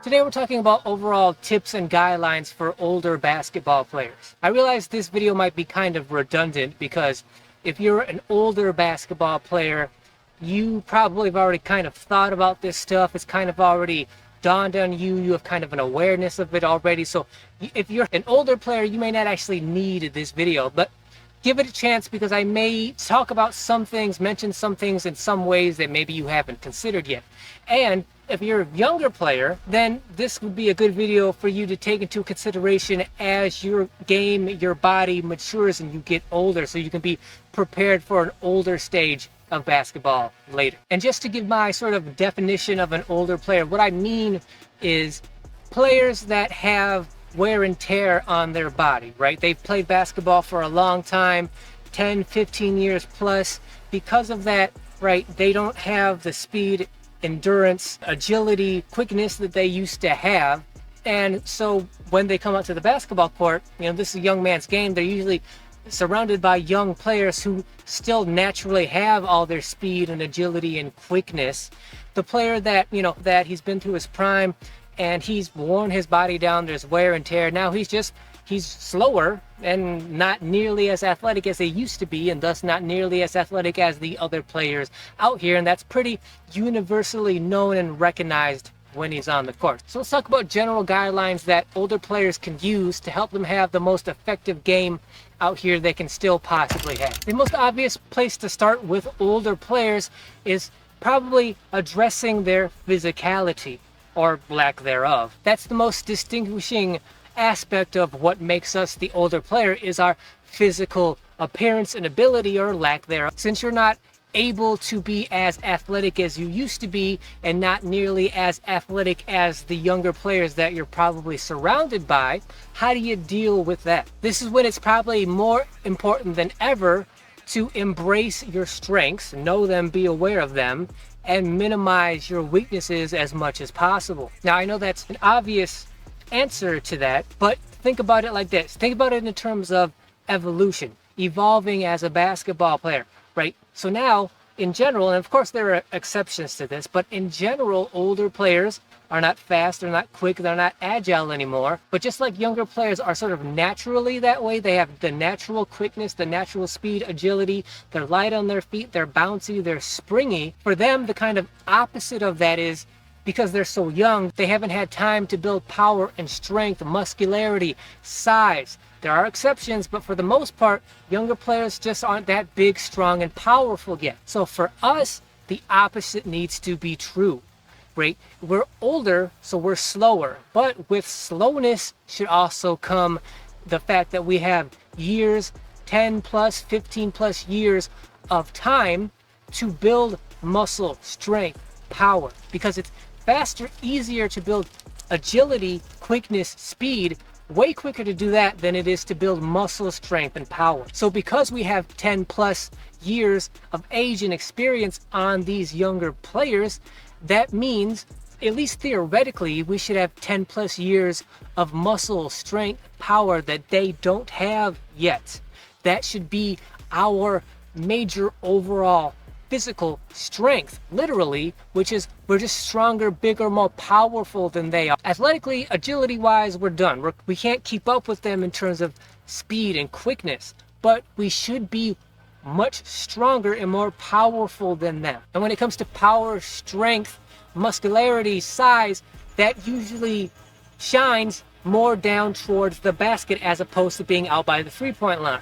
Today we're talking about overall tips and guidelines for older basketball players. I realize this video might be kind of redundant because if you're an older basketball player, you probably have already kind of thought about this stuff. It's kind of already dawned on you. You have kind of an awareness of it already. So if you're an older player, you may not actually need this video, but give it a chance because I may talk about some things, mention some things in some ways that maybe you haven't considered yet. And if you're a younger player, then this would be a good video for you to take into consideration as your game, your body matures and you get older, so you can be prepared for an older stage of basketball later. And just to give my sort of definition of an older player, what I mean is players that have wear and tear on their body, right? They've played basketball for a long time, 10, 15 years plus. Because of that, right, they don't have the speed, endurance, agility, quickness that they used to have. And so when they come out to the basketball court, you know, this is a young man's game. They're usually surrounded by young players who still naturally have all their speed and agility and quickness. The player that, you know, that he's been through his prime and he's worn his body down, there's wear and tear. Now he's slower and not nearly as athletic as they used to be, and thus not nearly as athletic as the other players out here. And that's pretty universally known and recognized when he's on the court. So let's talk about general guidelines that older players can use to help them have the most effective game out here they can still possibly have. The most obvious place to start with older players is probably addressing their physicality, or lack thereof. That's the most distinguishing aspect of what makes us the older player, is our physical appearance and ability, or lack thereof. Since you're not able to be as athletic as you used to be and not nearly as athletic as the younger players that you're probably surrounded by, how do you deal with that? This is when it's probably more important than ever to embrace your strengths, know them, be aware of them, and minimize your weaknesses as much as possible. Now, I know that's an obvious answer to that, but think about it like this. Think about it in terms of evolution, evolving as a basketball player, right? So now, in general, and of course there are exceptions to this, but in general, older players are not fast, they're not quick, they're not agile anymore. But just like younger players are sort of naturally that way, they have the natural quickness, the natural speed, agility, they're light on their feet, they're bouncy, they're springy. For them, the kind of opposite of that is, because they're so young, they haven't had time to build power and strength, muscularity, size. There are exceptions, but for the most part, younger players just aren't that big, strong, and powerful yet. So for us, the opposite needs to be true, right? We're older, so we're slower. But with slowness should also come the fact that we have years, 10 plus, 15 plus years of time to build muscle, strength, power, because it's faster, easier to build agility, quickness, speed, way quicker to do that than it is to build muscle strength and power. So because we have 10 plus years of age and experience on these younger players, that means, at least theoretically, we should have 10 plus years of muscle strength, power that they don't have yet. That should be our major overall physical strength, literally, which is we're just stronger, bigger, more powerful than they are. Athletically, agility wise, we're done. We can't keep up with them in terms of speed and quickness, but we should be much stronger and more powerful than them. And when it comes to power, strength, muscularity, size, that usually shines more down towards the basket as opposed to being out by the 3-point line.